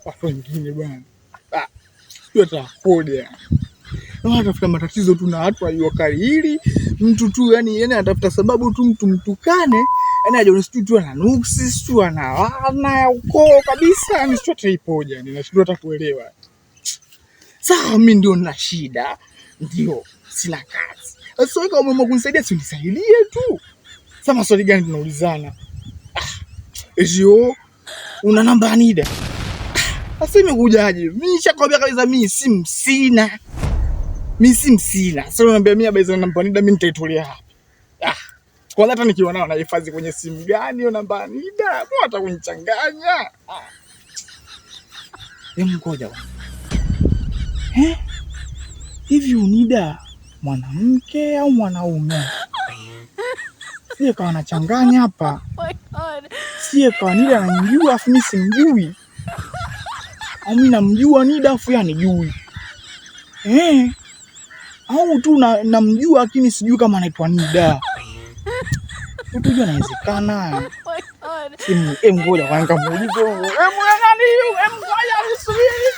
watu wengine bwana. Sio atakoja. Anatafuta matatizo tu na watu waliokariri mtu tu, yani anatafuta sababu tu mtu mtukane, yani ajione sio tu ana nuksi, sio ana wana ya ukoo kabisa, ni sio taipoja, ninashindwa hata kuelewa. Sasa mimi ndio nina shida, ndio sina kazi. Sasa wewe kama kunisaidia, si unisaidie tu. Sasa maswali gani tunaulizana? Ejio, una namba ya Nida? Sasa imekujaje? Mimi nishakwambia kabisa mimi simu sina. Mimi simu sina. Sasa unaniambia mimi habari za namba ya Nida mimi nitaitolea hapa. Kwanza hata nikiwa nao nahifadhi kwenye simu gani hiyo namba ya Nida? Mbona hata kunichanganya? Hebu ngoja bwana. Hivi Nida mwanamke au mwanaume? Sije kawa nachanganya hapa. Sije kawa Nida ananijua afu mimi simjui. Au mimi namjua Nida afu yeye anijui. Au tu namjua lakini sijui kama anaitwa Nida. Unajua inawezekana. Simu ngoja kwanza muulize. Ngoja nisubiri.